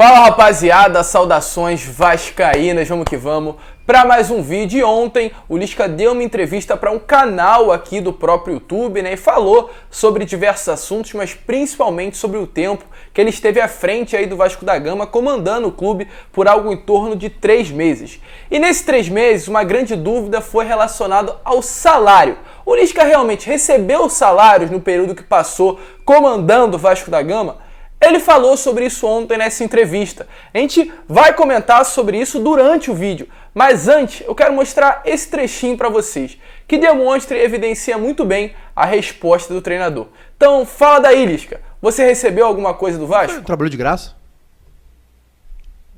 Fala rapaziada, saudações vascaínas, vamos que vamos para mais um vídeo. E ontem o Lisca deu uma entrevista para um canal aqui do próprio YouTube, né, e falou sobre diversos assuntos, mas principalmente sobre o tempo que ele esteve à frente aí do Vasco da Gama, comandando o clube por algo em torno de 3 meses. E nesses 3 meses, uma grande dúvida foi relacionada ao salário. O Lisca realmente recebeu salários no período que passou comandando o Vasco da Gama? Ele falou sobre isso ontem nessa entrevista. A gente vai comentar sobre isso durante o vídeo, mas antes eu quero mostrar esse trechinho para vocês, que demonstra e evidencia muito bem a resposta do treinador. Então fala daí, Lisca. Você recebeu alguma coisa do Vasco? Trabalhou de graça?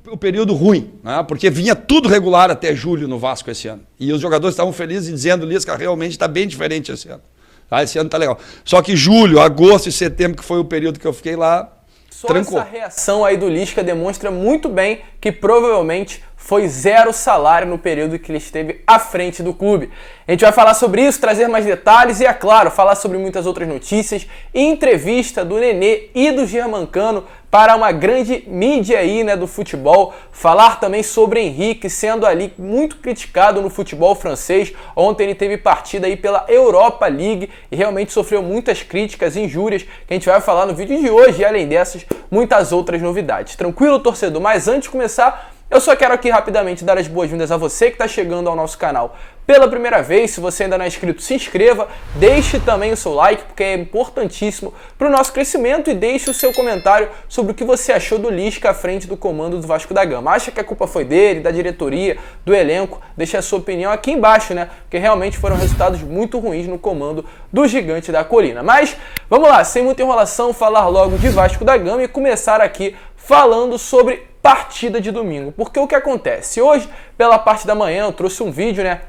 O período ruim, né? Porque vinha tudo regular até julho no Vasco esse ano. E os jogadores estavam felizes e dizendo, Lisca, realmente está bem diferente esse ano. Tá? Esse ano está legal. Só que julho, agosto e setembro, que foi o período que eu fiquei lá, só trancou. Essa reação aí do Lisca demonstra muito bem que provavelmente foi 0 salário no período que ele esteve à frente do clube. A gente vai falar sobre isso, trazer mais detalhes e, é claro, falar sobre muitas outras notícias, entrevista do Nenê e do Germancano para uma grande mídia aí, né, do futebol. Falar também sobre Henrique sendo ali muito criticado no futebol francês. Ontem ele teve partida aí pela Europa League e realmente sofreu muitas críticas e injúrias que a gente vai falar no vídeo de hoje e, além dessas, muitas outras novidades. Tranquilo, torcedor? Mas antes de começar, eu só quero aqui rapidamente dar as boas-vindas a você que está chegando ao nosso canal pela primeira vez. Se você ainda não é inscrito, se inscreva, deixe também o seu like, porque é importantíssimo para o nosso crescimento, e deixe o seu comentário sobre o que você achou do Lisca à frente do comando do Vasco da Gama. Acha que a culpa foi dele, da diretoria, do elenco? Deixe a sua opinião aqui embaixo, né? Porque realmente foram resultados muito ruins no comando do Gigante da Colina. Mas vamos lá, sem muita enrolação, falar logo de Vasco da Gama e começar aqui falando sobre partida de domingo, porque o que acontece? Hoje, pela parte da manhã, eu trouxe um vídeo, né,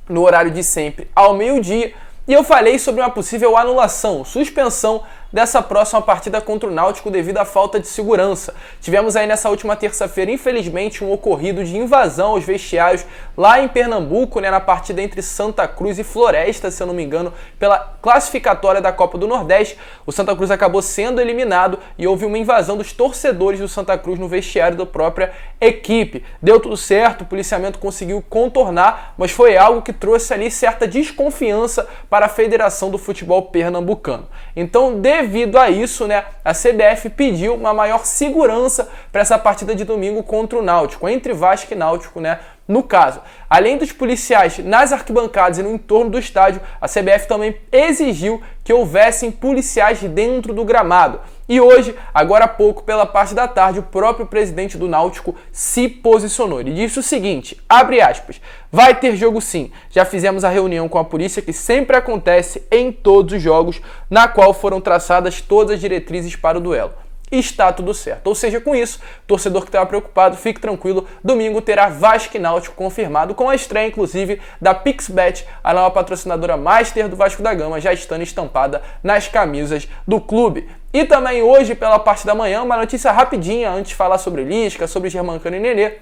no horário de sempre, ao meio-dia, e eu falei sobre uma possível anulação, suspensão dessa próxima partida contra o Náutico devido à falta de segurança. Tivemos aí nessa última terça-feira, infelizmente, um ocorrido de invasão aos vestiários lá em Pernambuco, né, na partida entre Santa Cruz e Floresta, se eu não me engano, pela classificatória da Copa do Nordeste. O Santa Cruz acabou sendo eliminado e houve uma invasão dos torcedores do Santa Cruz no vestiário da própria equipe. Deu tudo certo, o policiamento conseguiu contornar, mas foi algo que trouxe ali certa desconfiança para a Federação do Futebol Pernambucano. Então, devido a isso, né, a CBF pediu uma maior segurança para essa partida de domingo contra o Náutico, entre Vasco e Náutico, né? No caso, além dos policiais nas arquibancadas e no entorno do estádio, a CBF também exigiu que houvessem policiais dentro do gramado. E hoje, agora há pouco, pela parte da tarde, o próprio presidente do Náutico se posicionou. Ele disse o seguinte, abre aspas, vai ter jogo sim. Já fizemos a reunião com a polícia que sempre acontece em todos os jogos, na qual foram traçadas todas as diretrizes para o duelo. E está tudo certo. Ou seja, com isso, torcedor que estava preocupado, fique tranquilo, domingo terá Vasco e Náutico confirmado, com a estreia, inclusive, da PixBet, a nova patrocinadora master do Vasco da Gama, já estando estampada nas camisas do clube. E também hoje, pela parte da manhã, uma notícia rapidinha, antes de falar sobre Lisca, sobre Germancano e Nenê.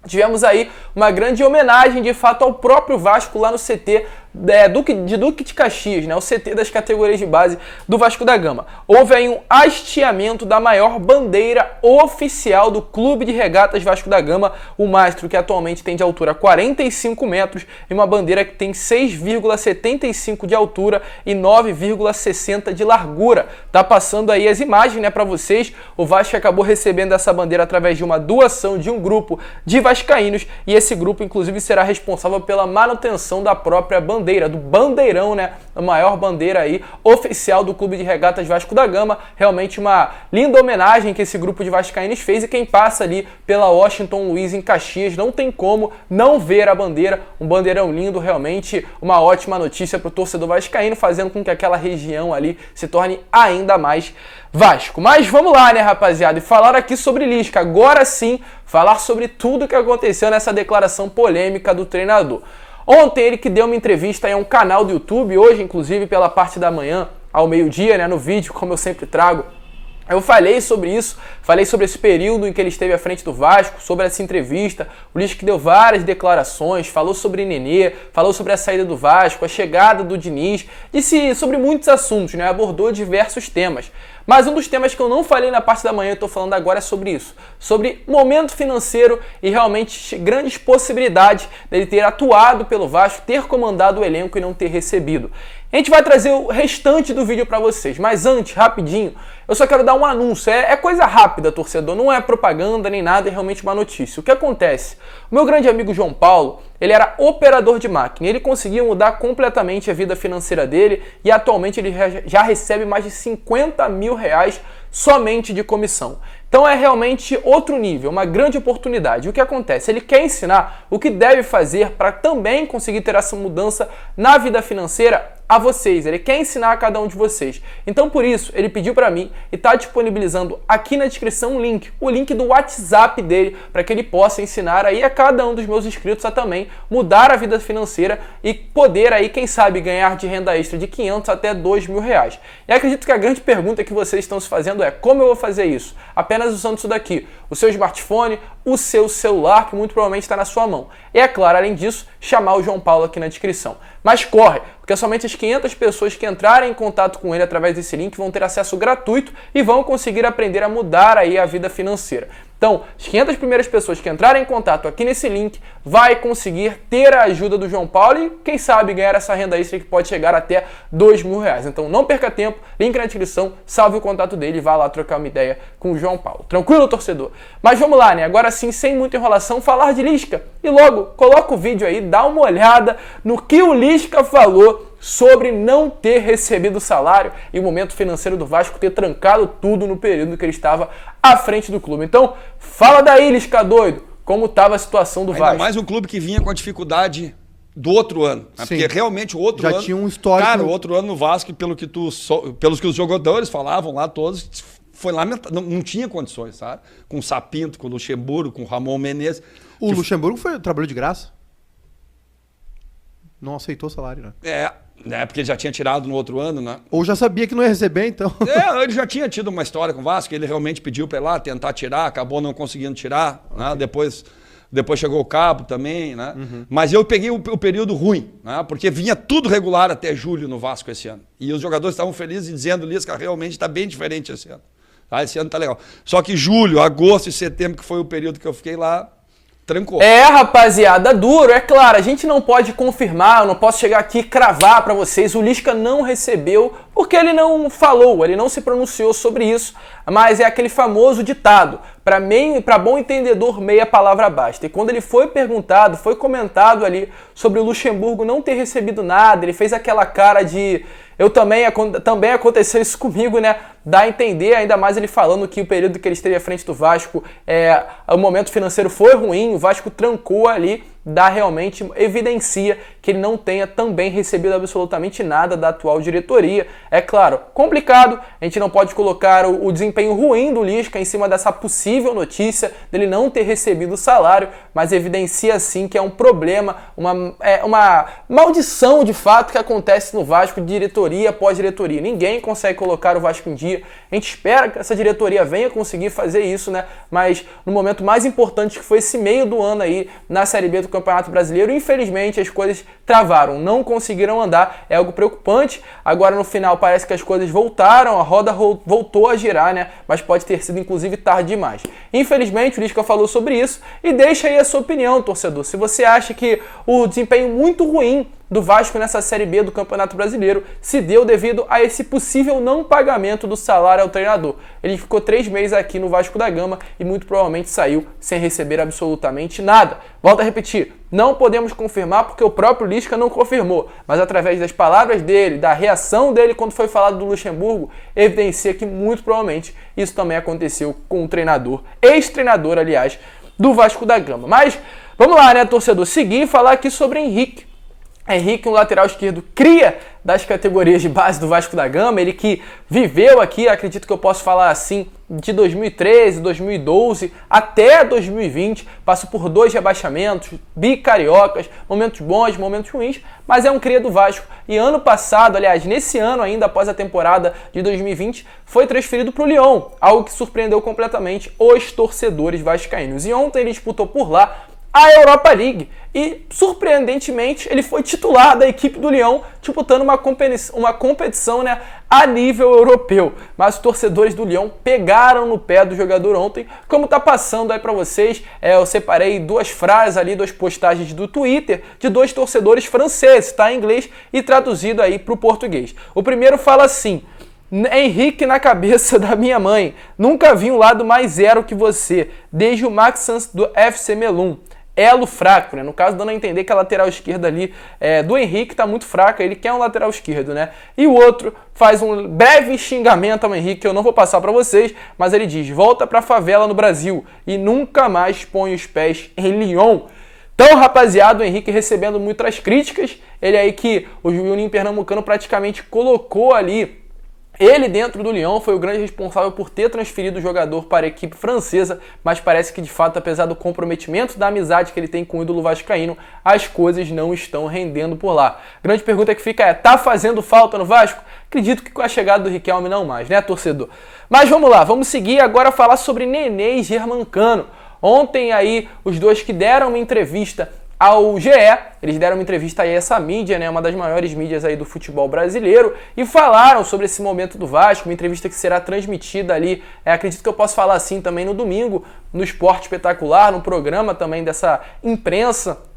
Tivemos aí uma grande homenagem, de fato, ao próprio Vasco lá no CT de Duque de Caxias, né? O CT das categorias de base do Vasco da Gama. Houve aí um hasteamento da maior bandeira oficial do Clube de Regatas Vasco da Gama, o mastro, que atualmente tem de altura 45 metros, e uma bandeira que tem 6,75 de altura e 9,60 de largura. Tá passando aí as imagens, né, para vocês. O Vasco acabou recebendo essa bandeira através de uma doação de um grupo de vascaínos, e esse grupo, inclusive, será responsável pela manutenção da própria bandeira, do bandeirão, né? A maior bandeira aí oficial do Clube de Regatas Vasco da Gama. Realmente uma linda homenagem que esse grupo de vascaínos fez, e quem passa ali pela Washington Luiz em Caxias não tem como não ver a bandeira. Um bandeirão lindo, realmente uma ótima notícia para o torcedor vascaíno, fazendo com que aquela região ali se torne ainda mais Vasco. Mas vamos lá, né, rapaziada, e falar aqui sobre Lisca. Agora sim, falar sobre tudo que aconteceu nessa declaração polêmica do treinador. Ontem ele que deu uma entrevista em um canal do YouTube, hoje inclusive pela parte da manhã, ao meio-dia, né, no vídeo, como eu sempre trago, Eu falei sobre isso, falei sobre esse período em que ele esteve à frente do Vasco, sobre essa entrevista, o Lisca que deu várias declarações, falou sobre Nenê, falou sobre a saída do Vasco, a chegada do Diniz, disse sobre muitos assuntos, né? Abordou diversos temas. Mas um dos temas que eu não falei na parte da manhã, eu estou falando agora, é sobre isso. Sobre momento financeiro e realmente grandes possibilidades dele ter atuado pelo Vasco, ter comandado o elenco e não ter recebido. A gente vai trazer o restante do vídeo para vocês, mas antes, rapidinho, eu só quero dar um anúncio. É coisa rápida, torcedor, não é propaganda nem nada, é realmente uma notícia. O que acontece? O meu grande amigo João Paulo, ele era operador de máquina, ele conseguiu mudar completamente a vida financeira dele e atualmente ele já recebe mais de 50 mil reais somente de comissão. Então é realmente outro nível, uma grande oportunidade. O que acontece? Ele quer ensinar o que deve fazer para também conseguir ter essa mudança na vida financeira a vocês. Ele quer ensinar a cada um de vocês. Então por isso ele pediu para mim e está disponibilizando aqui na descrição um link, o link do WhatsApp dele, para que ele possa ensinar aí a cada um dos meus inscritos a também mudar a vida financeira e poder aí, quem sabe, ganhar de renda extra de 500 até 2 mil reais. E acredito que a grande pergunta que vocês estão se fazendo é: como eu vou fazer isso? Apenas usando isso daqui, o seu smartphone, o seu celular, que muito provavelmente está na sua mão. E é claro, além disso, chamar o João Paulo aqui na descrição. Mas corre, porque somente as 500 pessoas que entrarem em contato com ele através desse link vão ter acesso gratuito e vão conseguir aprender a mudar aí a vida financeira. Então, as 500 primeiras pessoas que entrarem em contato aqui nesse link vai conseguir ter a ajuda do João Paulo e, quem sabe, ganhar essa renda extra que pode chegar até 2 mil reais. Então, não perca tempo, link na descrição, salve o contato dele e vá lá trocar uma ideia com o João Paulo. Tranquilo, torcedor? Mas vamos lá, né? Agora sim, sem muita enrolação, falar de Lisca. E logo, coloca o vídeo aí, dá uma olhada no que o Lisca falou sobre não ter recebido o salário e o momento financeiro do Vasco ter trancado tudo no período que ele estava à frente do clube. Então, fala daí, Lisca doido, como estava a situação do Vasco. Ainda mais um clube que vinha com a dificuldade do outro ano. Né? Porque realmente o outro já ano... tinha um histórico... Cara, o outro ano no Vasco, pelos que os jogadores falavam lá todos, foi lamentável. Não tinha condições, sabe? Com o Sapinto, com o Luxemburgo, com o Ramon Menezes. O Luxemburgo trabalhou de graça? Não aceitou o salário, né? Porque ele já tinha tirado no outro ano, né? Ou já sabia que não ia receber, então. Ele já tinha tido uma história com o Vasco, ele realmente pediu para ir lá tentar tirar, acabou não conseguindo tirar, né? Depois chegou o Cabo também, né? Mas eu peguei o período ruim, né? Porque vinha tudo regular até julho no Vasco esse ano. E os jogadores estavam felizes dizendo, Lisca, realmente está bem diferente esse ano. Tá? Esse ano tá legal. Só que julho, agosto e setembro, que foi o período que eu fiquei lá, trancou. Rapaziada, duro, é claro, a gente não pode confirmar, eu não posso chegar aqui e cravar pra vocês, o Lisca não recebeu, porque ele não falou, ele não se pronunciou sobre isso, mas é aquele famoso ditado, para bom entendedor, meia palavra basta. E quando ele foi perguntado, foi comentado ali sobre o Luxemburgo não ter recebido nada, ele fez aquela cara de... Também aconteceu isso comigo, né? Dá a entender, ainda mais ele falando que o período que ele esteve à frente do Vasco, o momento financeiro foi ruim, o Vasco trancou ali, evidencia que ele não tenha também recebido absolutamente nada da atual diretoria. É claro, complicado, a gente não pode colocar o desempenho ruim do Lisca em cima dessa possível notícia dele não ter recebido o salário, mas evidencia sim que é um problema, uma maldição de fato que acontece no Vasco, diretoria após diretoria. Ninguém consegue colocar o Vasco em dia. A gente espera que essa diretoria venha conseguir fazer isso, né? Mas no momento mais importante, que foi esse meio do ano aí na Série B do Campeonato Brasileiro, infelizmente as coisas travaram, não conseguiram andar, é algo preocupante. Agora no final parece que as coisas voltaram, a roda voltou a girar, né? Mas pode ter sido inclusive tarde demais. Infelizmente o Lisca falou sobre isso e deixa aí a sua opinião, torcedor. Se você acha que o desempenho muito ruim do Vasco nessa Série B do Campeonato Brasileiro se deu devido a esse possível não pagamento do salário ao treinador. Ele ficou 3 meses aqui no Vasco da Gama e muito provavelmente saiu sem receber absolutamente nada. Volto a repetir, não podemos confirmar porque o próprio Lisca não confirmou, mas através das palavras dele, da reação dele quando foi falado do Luxemburgo, evidencia que muito provavelmente isso também aconteceu com o treinador, ex-treinador aliás, do Vasco da Gama. Mas vamos lá, né, torcedor, seguir e falar aqui sobre Henrique. Henrique, um lateral esquerdo cria das categorias de base do Vasco da Gama, ele que viveu aqui, acredito que eu posso falar assim, de 2013, 2012 até 2020, passou por 2 rebaixamentos, bicariocas, momentos bons, momentos ruins, mas é um cria do Vasco. E ano passado, aliás, nesse ano ainda, após a temporada de 2020, foi transferido para o Lyon, algo que surpreendeu completamente os torcedores vascaínos. E ontem ele disputou por lá a Europa League e, surpreendentemente, ele foi titular da equipe do Lyon, disputando uma competição, né, a nível europeu. Mas os torcedores do Lyon pegaram no pé do jogador ontem, como tá passando aí para vocês. Eu separei 2 frases ali, 2 postagens do Twitter de 2 torcedores franceses, tá, em inglês e traduzido aí para o português. O primeiro fala assim: Henrique na cabeça da minha mãe, nunca vi um lado mais zero que você, desde o Maxence do FC Melun. Elo fraco, né? No caso, dando a entender que a lateral esquerda ali do Henrique tá muito fraca, ele quer um lateral esquerdo, né? E o outro faz um breve xingamento ao Henrique, que eu não vou passar para vocês, mas ele diz: volta pra favela no Brasil e nunca mais põe os pés em Lyon. Então, rapaziada, o Henrique recebendo muitas críticas, ele aí que o União Pernambucano praticamente colocou ali. Ele, dentro do Lyon, foi o grande responsável por ter transferido o jogador para a equipe francesa, mas parece que, de fato, apesar do comprometimento da amizade que ele tem com o ídolo vascaíno, as coisas não estão rendendo por lá. Grande pergunta que fica é: tá fazendo falta no Vasco? Acredito que com a chegada do Riquelme não mais, né, torcedor? Mas vamos lá, vamos seguir agora a falar sobre Nenê e Germancano. Ontem aí, os dois que deram uma entrevista ao GE, eles deram uma entrevista aí a essa mídia, né, uma das maiores mídias aí do futebol brasileiro, e falaram sobre esse momento do Vasco, uma entrevista que será transmitida ali, acredito que eu posso falar assim também no domingo, no Esporte Espetacular, no programa também dessa imprensa.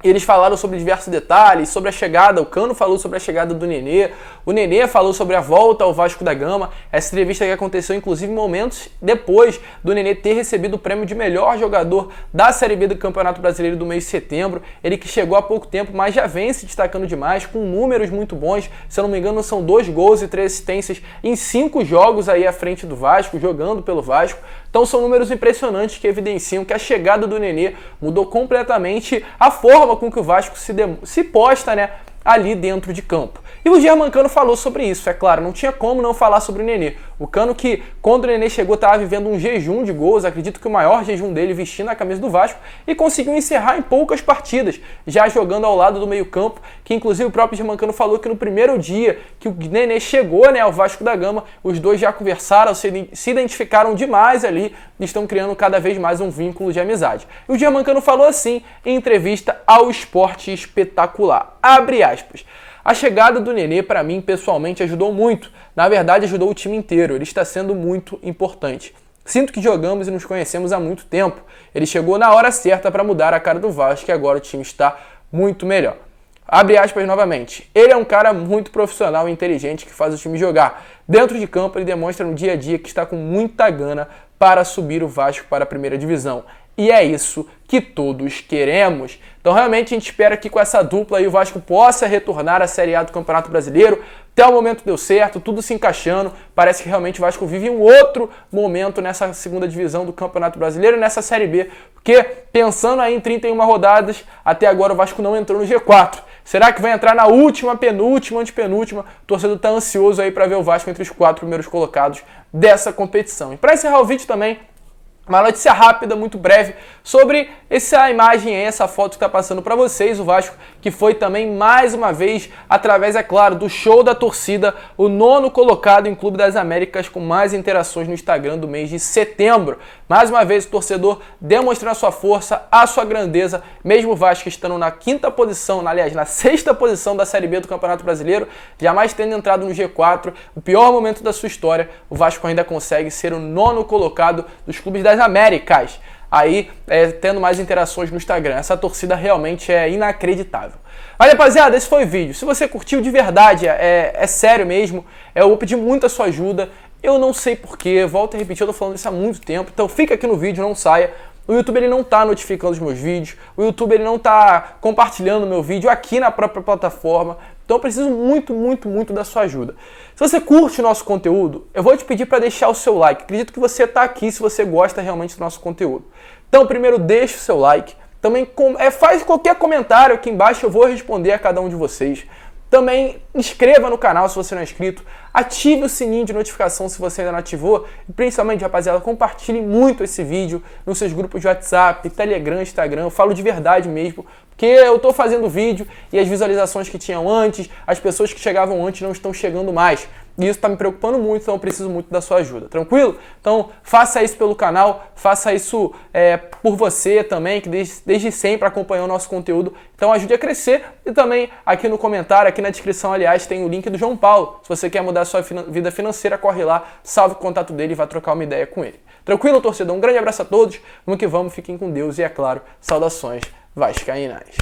Eles falaram sobre diversos detalhes, sobre a chegada, o Cano falou sobre a chegada do Nenê, o Nenê falou sobre a volta ao Vasco da Gama, essa entrevista que aconteceu inclusive momentos depois do Nenê ter recebido o prêmio de melhor jogador da Série B do Campeonato Brasileiro do mês de setembro, ele que chegou há pouco tempo, mas já vem se destacando demais, com números muito bons, se eu não me engano são 2 gols e 3 assistências em 5 jogos aí à frente do Vasco, jogando pelo Vasco. Então são números impressionantes que evidenciam que a chegada do Nenê mudou completamente a forma com que o Vasco se posta, né, ali dentro de campo. E o Germancano falou sobre isso, é claro, não tinha como não falar sobre o Nenê. O Cano que, quando o Nenê chegou, estava vivendo um jejum de gols, acredito que o maior jejum dele vestindo a camisa do Vasco, e conseguiu encerrar em poucas partidas, já jogando ao lado do meio-campo, que inclusive o próprio Germancano falou que no primeiro dia que o Nenê chegou, né, ao Vasco da Gama, os dois já conversaram, se identificaram demais ali, e estão criando cada vez mais um vínculo de amizade. E o Germancano falou assim em entrevista ao Esporte Espetacular, abre aspas: a chegada do Nenê, para mim, pessoalmente, ajudou muito. Na verdade, ajudou o time inteiro. Ele está sendo muito importante. Sinto que jogamos e nos conhecemos há muito tempo. Ele chegou na hora certa para mudar a cara do Vasco e agora o time está muito melhor. Abre aspas novamente. Ele é um cara muito profissional e inteligente que faz o time jogar. Dentro de campo, ele demonstra no dia a dia que está com muita gana para subir o Vasco para a primeira divisão. E é isso que todos queremos. Então realmente a gente espera que com essa dupla aí o Vasco possa retornar à Série A do Campeonato Brasileiro. Até o momento deu certo, tudo se encaixando. Parece que realmente o Vasco vive um outro momento nessa segunda divisão do Campeonato Brasileiro e nessa Série B. Porque pensando aí em 31 rodadas, até agora o Vasco não entrou no G4. Será que vai entrar na última, penúltima, antepenúltima? O torcedor está ansioso aí para ver o Vasco entre os 4 primeiros colocados dessa competição. E para encerrar o vídeo também, uma notícia rápida, muito breve, sobre essa imagem aí, essa foto que está passando para vocês, o Vasco que foi também mais uma vez, através, é claro, do show da torcida, o 9º colocado em Clube das Américas com mais interações no Instagram do mês de setembro. Mais uma vez o torcedor demonstrando a sua força, a sua grandeza, mesmo o Vasco estando na 5ª posição, aliás, na 6ª posição da Série B do Campeonato Brasileiro, jamais tendo entrado no G4, o pior momento da sua história, o Vasco ainda consegue ser o 9º colocado dos Clubes das Américas, aí tendo mais interações no Instagram. Essa torcida realmente é inacreditável. Mas rapaziada, esse foi o vídeo. Se você curtiu de verdade, é sério mesmo, eu vou pedir muito a sua ajuda. Eu não sei porquê, volto a repetir, eu tô falando isso há muito tempo, então fica aqui no vídeo, não saia. O YouTube ele não tá notificando os meus vídeos, o YouTube ele não tá compartilhando o meu vídeo aqui na própria plataforma, então eu preciso muito da sua ajuda. Se você curte o nosso conteúdo, eu vou te pedir para deixar o seu like. Acredito que você tá aqui se você gosta realmente do nosso conteúdo. Então primeiro deixa o seu like, Também faz qualquer comentário aqui embaixo, eu vou responder a cada um de vocês. Também inscreva no canal se você não é inscrito, ative o sininho de notificação se você ainda não ativou e principalmente, rapaziada, compartilhe muito esse vídeo nos seus grupos de WhatsApp, Telegram, Instagram, eu falo de verdade mesmo, porque eu tô fazendo vídeo e as visualizações que tinham antes, as pessoas que chegavam antes não estão chegando mais. E isso está me preocupando muito, então eu preciso muito da sua ajuda, tranquilo? Então faça isso pelo canal, faça isso por você também, que desde sempre acompanhou o nosso conteúdo, então ajude a crescer. E também aqui no comentário, aqui na descrição, aliás, tem o link do João Paulo. Se você quer mudar a sua vida financeira, corre lá, salve o contato dele e vai trocar uma ideia com ele. Tranquilo, torcedor? Um grande abraço a todos, vamos que vamos, fiquem com Deus e, é claro, saudações vascaínas.